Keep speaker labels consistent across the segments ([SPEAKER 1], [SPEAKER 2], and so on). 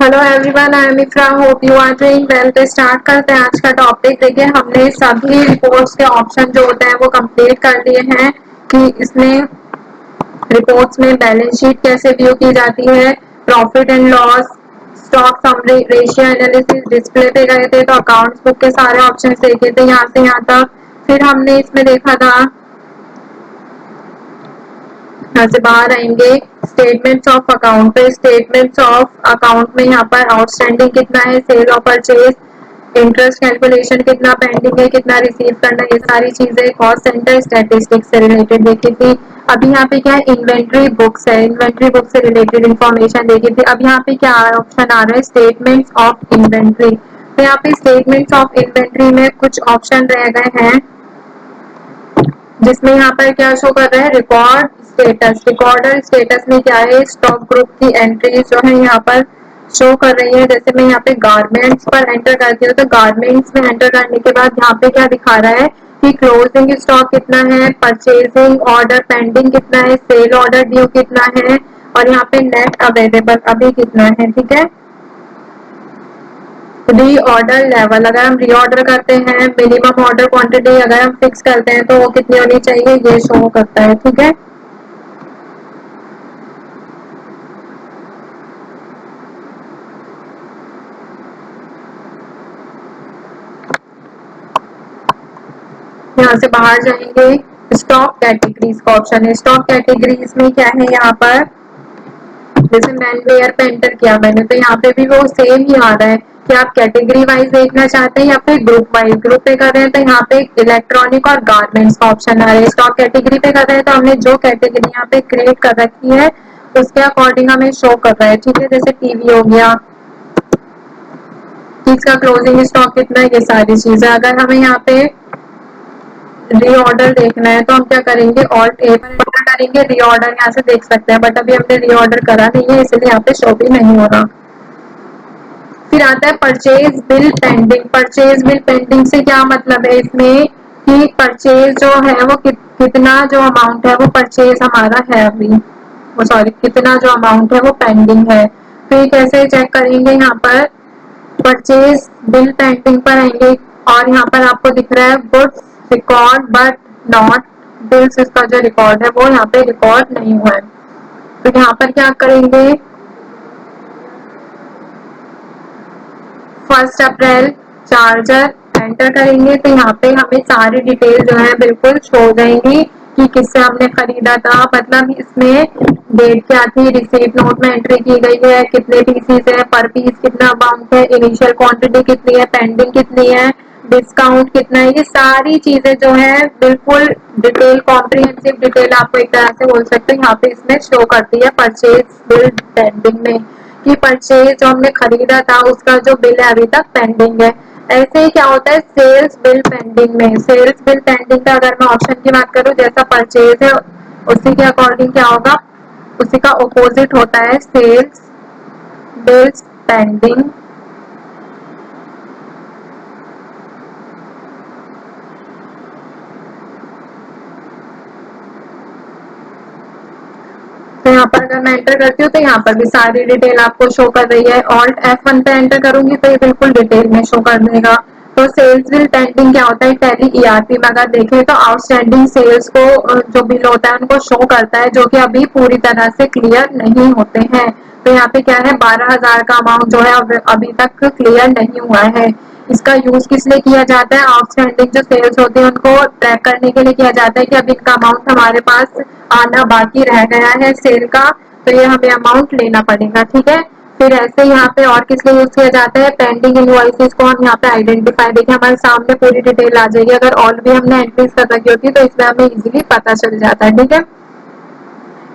[SPEAKER 1] Hello everyone, I am Iqra, hope you are doing well. तो start करते हैं आज का टॉपिक। देखिए, हमने सभी रिपोर्ट्स के ऑप्शन जो होते हैं वो कंप्लीट कर लिए हैं कि इसमें रिपोर्ट्स में बैलेंस शीट कैसे व्यू की जाती है, profit and loss, stock summary, ratio analysis, display पे गए थे तो अकाउंट्स बुक के सारे ऑप्शन देखे थे यहाँ से यहाँ तक। फिर हमने इसमें देखा था, यहाँ से बाहर आएंगे स्टेटमेंट्स ऑफ अकाउंट पे। स्टेटमेंट्स ऑफ अकाउंट में यहाँ पर आउटस्टैंडिंग कितना है, सेल और परचेज, इंटरेस्ट कैलकुलेशन कितना पेंडिंग है, कितना रिसीव करना है, ये सारी चीजें कॉस्ट सेंटर स्टैटिस्टिक्स से रिलेटेड देखी थी। अब यहाँ पे क्या है, इन्वेंट्री बुक्स है, इन्वेंट्री बुक से रिलेटेड इंफॉर्मेशन देखी थी। अब यहाँ पे क्या ऑप्शन आ रहा है, स्टेटमेंट्स ऑफ इन्वेंट्री। तो यहाँ पे स्टेटमेंट्स ऑफ इन्वेंट्री में कुछ ऑप्शन रह गए हैं, जिसमें यहाँ पर क्या शो कर रहा है, रिकॉर्ड स्टेटस। रिकॉर्डर स्टेटस में क्या है, स्टॉक ग्रुप की एंट्री जो है यहाँ पर शो कर रही है। जैसे मैं यहाँ पे गारमेंट्स पर एंटर करती हूँ तो गारमेंट्स में एंटर करने के बाद यहाँ पे क्या दिखा रहा है कि क्लोजिंग स्टॉक कितना है, परचेजिंग ऑर्डर पेंडिंग कितना है, सेल ऑर्डर ड्यू कितना है, और यहाँ पे नेट अवेलेबल अभी कितना है। ठीक है, रीऑर्डर लेवल, अगर हम रीऑर्डर करते हैं, मिनिमम ऑर्डर क्वांटिटी अगर हम फिक्स करते हैं तो वो कितनी होनी चाहिए, ये शो करता है। ठीक है, यहाँ से बाहर जाएंगे, स्टॉक कैटेगरीज का ऑप्शन है। स्टॉक कैटेगरीज में क्या है, यहाँ पर जैसे मैनवेयर पे एंटर किया मैंने तो यहाँ पे भी वो सेम ही आ रहा है कि आप कैटेगरी वाइज देखना चाहते हैं या फिर ग्रुप वाइज। ग्रुप पे कर रहे हैं तो यहाँ पे इलेक्ट्रॉनिक और गारमेंट्स का ऑप्शन आ रहा है। स्टॉक कैटेगरी पे कर रहे हैं तो हमने जो कैटेगरी यहाँ पे क्रिएट कर रखी है उसके अकॉर्डिंग हमें शो कर रहा है। ठीक है, जैसे टीवी हो गया, इसका क्लोजिंग स्टॉक कितना है, ये सारी चीजें। अगर हमें यहाँ पे रीऑर्डर देखना है तो हम क्या करेंगे, ऑल्ट ए पर एंटर करेंगे, रीऑर्डर यहाँ से देख सकते हैं, बट अभी हमने रीऑर्डर करा नहीं है इसलिए यहाँ पे शो भी नहीं हो रहा। फिर आता है purchase bill pending. Purchase bill pending से क्या मतलब है इसमें कि परचेज जो है वो कितना जो अमाउंट है वो परचेज हमारा है अभी, वो सॉरी कितना जो अमाउंट है वो पेंडिंग है। तो ये कैसे चेक करेंगे, यहाँ पर परचेज बिल पेंडिंग पर आएंगे और यहाँ पर आपको दिख रहा है goods record but not bills, इसका जो रिकॉर्ड है वो यहाँ पे रिकॉर्ड नहीं हुआ है। तो यहाँ पर क्या करेंगे, 1 अप्रैल चार्जर एंटर करेंगे तो यहाँ पे हमें सारी डिटेल जो है बिल्कुल शो हो जाएंगी कि किससे हमने खरीदा था, मतलब इसमें डेट क्या थी, रिसीट नोट में एंट्री की गई है, कितने पीसीस है, पर पीस कितना अमाउंट है, इनिशियल क्वांटिटी कितनी है, पेंडिंग कितनी है, डिस्काउंट कितना है, ये सारी चीजें जो है बिल्कुल डिटेल, कॉम्प्रिहेंसिव डिटेल आपको एक तरह से बोल सकते हैं यहाँ पे इसमें शो करती है परचेज बिल पेंडिंग में, कि परचेज जो हमने खरीदा था उसका जो बिल है अभी तक पेंडिंग है। ऐसे ही क्या होता है सेल्स बिल पेंडिंग में। सेल्स बिल पेंडिंग का अगर मैं ऑप्शन की बात करूं, जैसा परचेज है उसी के अकॉर्डिंग क्या होगा, उसी का ऑपोजिट होता है सेल्स बिल्स पेंडिंग। तो यहाँ पर अगर मैं एंटर करती हूँ तो यहाँ पर भी सारी डिटेल आपको शो कर रही है। ऑल्ट F1 पे एंटर करूंगी तो ये बिल्कुल डिटेल में शो कर देगा। तो सेल्स बिल पेंडिंग क्या होता है, टैली ईआरपी में अगर देखें तो आउटस्टैंडिंग सेल्स को जो बिल होता है उनको शो करता है जो कि अभी पूरी तरह से क्लियर नहीं होते हैं। तो यहाँ पे क्या है, 12,000 का अमाउंट जो है अभी तक क्लियर नहीं हुआ है। इसका यूज किस लिए किया जाता है, आउटस्टैंडिंग जो सेल्स होती है उनको ट्रैक करने के लिए किया जाता है कि अब इनका अमाउंट हमारे पास आना बाकी रह गया है सेल का, तो ये हमें अमाउंट लेना पड़ेगा। ठीक है, फिर ऐसे यहाँ पे और किस लिए यूज किया जाता है, पेंडिंग इनवॉइसेस को हम यहाँ पे आइडेंटिफाई, देखिए हमारे सामने पूरी डिटेल आ जाएगी। अगर ऑल भी हमने एंट्रीज कर रखी होती है तो इसमें हमें इजीली पता चल जाता है। ठीक है,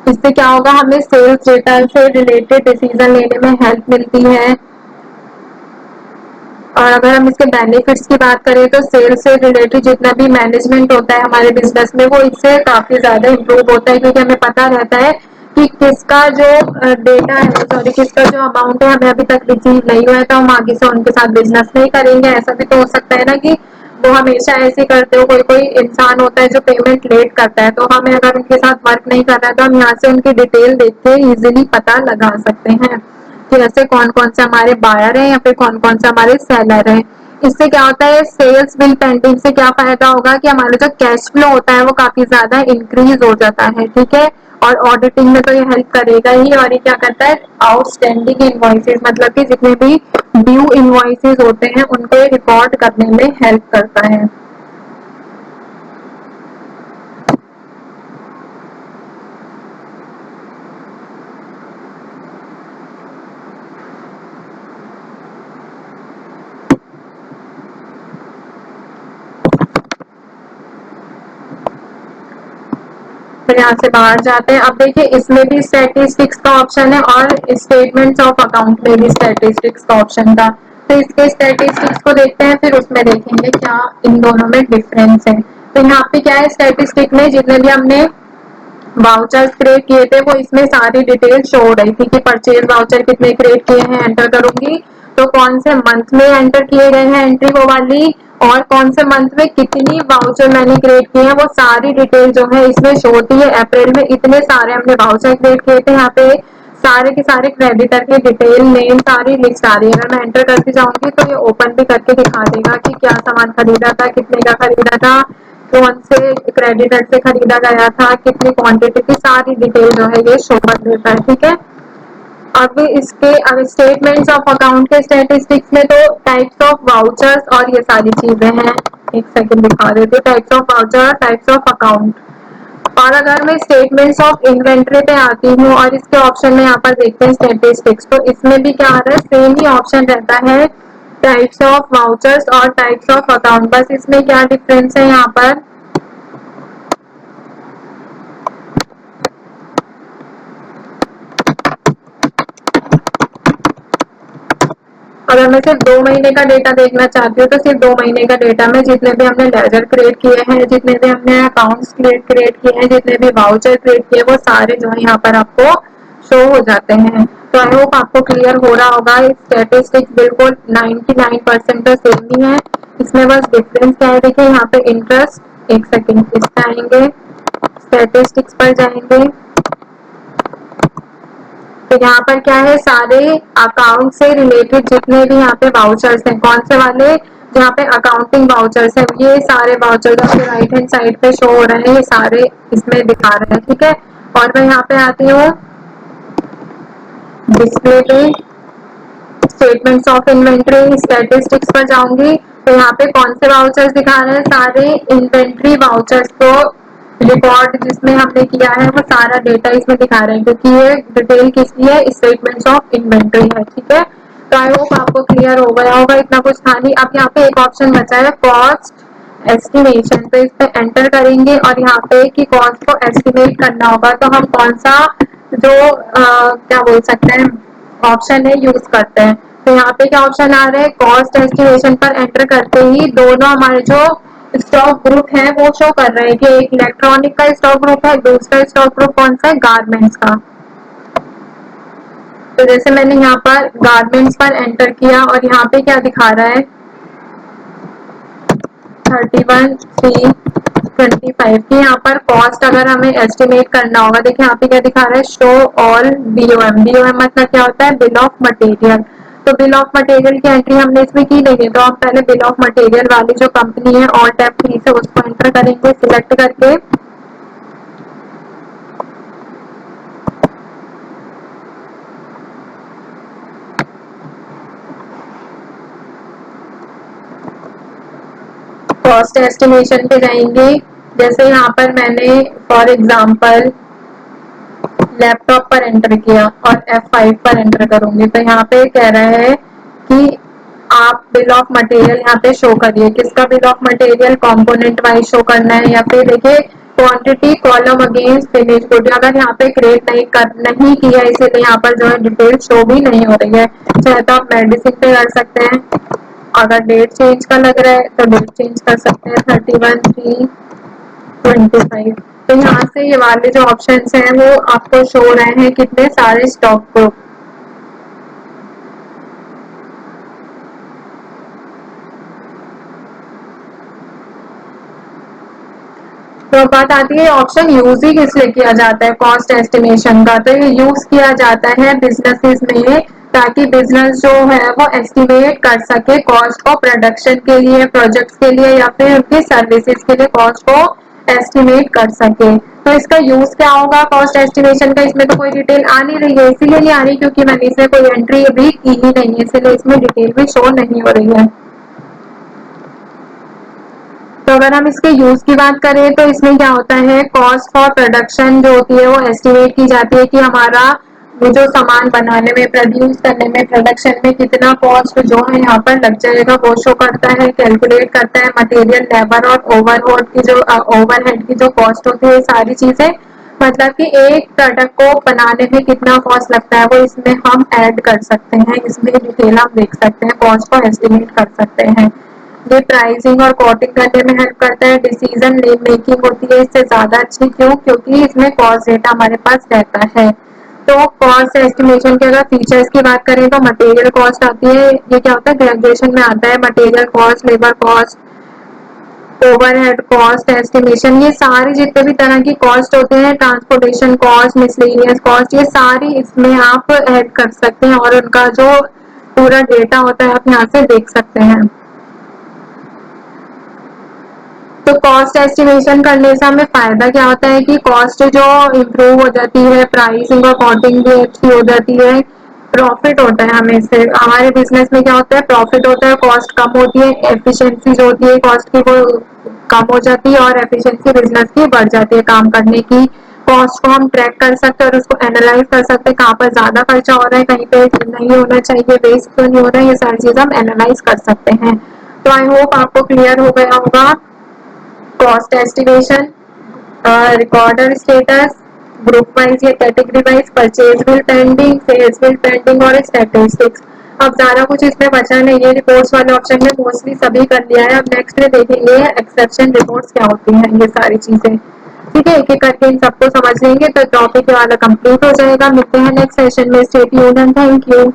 [SPEAKER 1] इससे क्या होगा, हमें सेल्स डेटा से रिलेटेड डिसीजन लेने में हेल्प मिलती है। और अगर हम इसके बेनिफिट्स की बात करें तो सेल्स से रिलेटेड जितना भी मैनेजमेंट होता है हमारे बिजनेस में वो इससे काफी ज्यादा इम्प्रूव होता है, क्योंकि हमें पता रहता है कि किसका जो डेटा है, सॉरी किसका जो अमाउंट है हमें अभी तक रिसीव नहीं हुआ है, तो हम आगे से उनके साथ बिजनेस नहीं करेंगे। ऐसा भी तो हो सकता है ना कि वो हमेशा ऐसे करते हो, कोई कोई इंसान होता है जो पेमेंट लेट करता है, तो हमें अगर उनके साथ वर्क नहीं करना है तो हम यहाँ से उनकी डिटेल देख के इजिली पता लगा सकते हैं कि जैसे कौन कौन से हमारे बायर हैं या फिर कौन कौन से हमारे सेलर हैं। इससे क्या होता है, सेल्स बिल पेंडिंग से क्या फायदा होगा कि हमारा जो कैश फ्लो होता है वो काफी ज्यादा इंक्रीज हो जाता है, ठीक है। और ऑडिटिंग में तो ये हेल्प करेगा ही, और ये क्या करता है, आउटस्टैंडिंग इनवॉइसेस मतलब कि जितने भी ड्यू इनवॉइसेस होते हैं उनको रिकॉर्ड करने में हेल्प करता है। फिर यहाँ से बाहर जाते हैं। अब देखिए इसमें भी स्टैटिस्टिक्स का ऑप्शन है और स्टेटमेंट्स ऑफ अकाउंट में भी स्टैटिस्टिक्स का ऑप्शन था। तो इसके स्टैटिस्टिक्स को देखते हैं, फिर उसमें देखेंगे क्या इन दोनों में डिफरेंस है। तो यहाँ पे क्या है, स्टैटिस्टिक में जितने भी हमने वाउचर्स क्रिएट किए थे वो इसमें सारी डिटेल शो हो रही थी कि परचेज वाउचर कितने क्रिएट किए हैं, एंटर करूंगी तो कौन से मंथ में एंटर किए गए हैं एंट्री वो वाली, और कौन से मंथ में कितनी वाउचर मैंने क्रिएट किए हैं वो सारी डिटेल जो है इसमें शो होती है। अप्रैल में इतने सारे हमने वाउचर क्रिएट किए थे, यहाँ पे सारे के सारे क्रेडिटर के डिटेल नेम सारी लिस्ट आ रही है। अगर मैं एंटर करके जाऊंगी तो ये ओपन भी करके दिखा देगा कि क्या सामान खरीदा था, कितने का खरीदा था, कौन से क्रेडिटर से खरीदा गया था, कितनी क्वांटिटी की सारी डिटेल जो है ये शो कर देता है, ठीक है। अब इसके अब स्टेटमेंट्स ऑफ अकाउंट के स्टैटिस्टिक्स में तो टाइप्स ऑफ वाउचर्स और ये सारी चीजें हैं। एक सेकंड दिखा देते हैं, types of voucher, types of account. और अगर मैं स्टेटमेंट्स ऑफ इन्वेंट्री पे आती हूँ और इसके ऑप्शन में यहाँ पर देखते हैं स्टैटिस्टिक्स, तो इसमें भी क्या आ रहा है, सेम ही ऑप्शन रहता है, टाइप्स ऑफ वाउचर्स और टाइप्स ऑफ अकाउंट। बस इसमें क्या डिफरेंस है यहाँ पर, अगर मैं सिर्फ 2 महीने का डेटा देखना चाहती हूँ तो सिर्फ 2 महीने का डेटा में जितने भी हमने लेजर क्रिएट किए हैं, जितने भी हमने अकाउंट्स क्रिएट किए हैं, जितने भी वाउचर क्रिएट किए वो सारे जो है यहाँ पर आपको शो हो जाते हैं। तो आई होप आपको क्लियर हो रहा होगा। स्टैटिस्टिक्स बिल्कुल 99% तो सेम ही है, इसमें बस डिफरेंस क्या है, देखिए यहाँ पे इंटरेस्ट, एक सेकेंड इस पे आएंगे, स्टैटिस्टिक्स पर जाएंगे तो यहाँ पर क्या है, सारे अकाउंट से रिलेटेड जितने भी यहाँ पे वाउचर्स हैं, कौन से वाले, जहाँ पे अकाउंटिंग वाउचर्स हैं, ये सारे वाउचर्स आपके राइट हैंड साइड पे शो हो रहे हैं, ये सारे इसमें दिखा रहे हैं, ठीक है। और मैं यहाँ पे आती हूँ डिस्प्ले पे, स्टेटमेंट्स ऑफ इन्वेंट्री स्टैटिस्टिक्स पर जाऊंगी तो यहाँ पे कौन से वाउचर्स दिखा रहे हैं, सारे इन्वेंट्री वाउचर्स को रिकॉर्ड जिसमें हमने किया है वो सारा डेटा इसमें दिखा रहे हैं, क्योंकि ये डिटेल किसकी है, स्टेटमेंट्स ऑफ इन्वेंट्री है, ठीक है। तो आई होप आपको क्लियर हो गया होगा, इतना कुछ था नहीं। अब यहाँ पे एक ऑप्शन बचा है कॉस्ट एस्टिमेशन, तो इस पे एंटर करेंगे और यहाँ पे कि कॉस्ट को एस्टिमेट करना होगा तो हम कौन सा जो क्या बोल सकते हैं ऑप्शन है यूज करते हैं। तो यहाँ पे क्या ऑप्शन आ रहा है, कॉस्ट एस्टिमेशन पर एंटर करते ही दोनों हमारे जो स्टॉक ग्रुप है वो शो कर रहे हैं कि एक इलेक्ट्रॉनिक का स्टॉक ग्रुप है, दूसरा स्टॉक ग्रुप कौन सा है, गारमेंट्स का। तो जैसे मैंने यहाँ पर गारमेंट्स पर एंटर किया और यहाँ पे क्या दिखा रहा है, 31/3/25 की यहाँ पर कॉस्ट अगर हमें एस्टिमेट करना होगा, देखिए यहाँ पे क्या दिखा रहा है, शो ऑल बीओएम। बीओएम मतलब क्या होता है, बिल ऑफ मटेरियल। तो बिल ऑफ मटेरियल की एंट्री हमने इसमें की नहीं है, तो हम पहले बिल ऑफ मटेरियल वाली जो कंपनी है ऑल टैब 3 से उसको एंटर करेंगे सिलेक्ट करके। कॉस्ट एस्टिमेशन पे जाएंगे, जैसे यहाँ पर मैंने फॉर एग्जांपल लैपटॉप पर एंटर किया और F5 पर एंटर करूंगी तो यहाँ पे कह रहा है कि आप बिल ऑफ मटेरियल यहाँ पे शो करिए, किसका bill of material, component wise show करना है या फिर देखिए quantity column against finish good, अगर यहाँ पे क्रिएट नहीं किया इसीलिए यहाँ पर जो है डिटेल शो भी नहीं हो रही है। चाहे तो आप मेडिसिन पे कर सकते हैं, अगर डेट चेंज का लग रहा है तो डेट चेंज कर सकते हैं 31/3/25। तो यहाँ से ये वाले जो ऑप्शंस हैं वो आपको शो हो रहे हैं कितने सारे स्टॉक को। तो बात आती है ऑप्शन यूज ही किस लिए किया जाता है कॉस्ट एस्टिमेशन का, तो ये यूज किया जाता है बिजनेसेस में ताकि बिजनेस जो है वो एस्टिमेट कर सके कॉस्ट को प्रोडक्शन के लिए, प्रोजेक्ट्स के लिए या फिर उनकी सर्विसेज के लिए कॉस्ट को एस्टिमेट कर सके। तो इसका यूज क्या होगा कॉस्ट एस्टिमेशन का? इसमें तो कोई डिटेल आ नहीं रही है, इसीलिए नहीं आ रही क्योंकि मैंने इसमें कोई एंट्री अभी की ही नहीं है, इसलिए इसमें डिटेल भी शो नहीं हो रही है। तो अगर हम इसके यूज की बात करें तो इसमें क्या होता है, कॉस्ट फॉर प्रोडक्शन जो होती है वो एस्टिमेट की जाती है कि हमारा वो जो सामान बनाने में, प्रोड्यूस करने में, प्रोडक्शन में कितना कॉस्ट जो है यहाँ पर लग जाएगा वो शो करता है, कैलकुलेट करता है। मटेरियल, लेबर और ओवरहेड की जो ओवरहेड की जो कॉस्ट होती है, सारी चीजें मतलब कि एक प्रोडक्ट को बनाने में कितना कॉस्ट लगता है वो इसमें हम ऐड कर सकते हैं, इसमें डिटेल हम देख सकते हैं, कॉस्ट को एस्टिमेट कर सकते हैं। ये प्राइसिंग और कोटिंग करने में हेल्प करता है। डिसीजन मेकिंग होती है इससे ज्यादा अच्छी, क्यों? क्योंकि इसमें कॉस्ट डेटा हमारे पास रहता है। तो कॉस्ट एस्टिमेशन के अगर फीचर्स की बात करें तो मटेरियल कॉस्ट आती है, ये क्या होता है ग्रेजुएशन में आता है, material cost, labour cost, overhead cost estimation, ये सारे जितने भी तरह की कॉस्ट होते हैं, ट्रांसपोर्टेशन कॉस्ट, मिसलेनियस कॉस्ट, ये सारी इसमें आप ऐड कर सकते हैं और उनका जो पूरा डेटा होता है आप यहाँ से देख सकते हैं। तो कॉस्ट एस्टिमेशन करने से हमें फायदा क्या होता है कि कॉस्ट जो इम्प्रूव हो जाती है, प्राइसिंग और अकाउंटिंग भी अच्छी हो जाती है, प्रॉफिट होता है हमें इससे। हमारे बिजनेस में क्या होता है, प्रॉफिट होता है, कॉस्ट कम होती है, एफिशिएंसी जो होती है कॉस्ट की वो कम हो जाती है और एफिशिएंसी बिजनेस की बढ़ जाती है काम करने की। कॉस्ट को हम ट्रैक कर सकते हैं और उसको एनालाइज कर सकते हैं, कहाँ पर ज्यादा खर्चा हो रहा है, कहीं पे नहीं होना चाहिए, वेस्ट तो नहीं हो रहा है, ये सारी चीजें हम एनालाइज कर सकते हैं। तो आई होप आपको क्लियर हो गया होगा cost estimation, recorder status, group wise या category wise, purchase bill pending, sales bill pending और स्टैटिस्टिक्स। अब ज्यादा कुछ इसमें बचा नहीं है, रिपोर्ट्स वाले ऑप्शन में मोस्टली सभी कर लिया है। अब नेक्स्ट में देखेंगे एक्सेप्शन रिपोर्ट्स क्या होती हैं, ये सारी चीजें। ठीक है, एक एक करके इन सबको समझ लेंगे तो टॉपिक वाला कंप्लीट हो जाएगा। मिलते हैं नेक्स्ट सेशन में, stay tuned and thank you.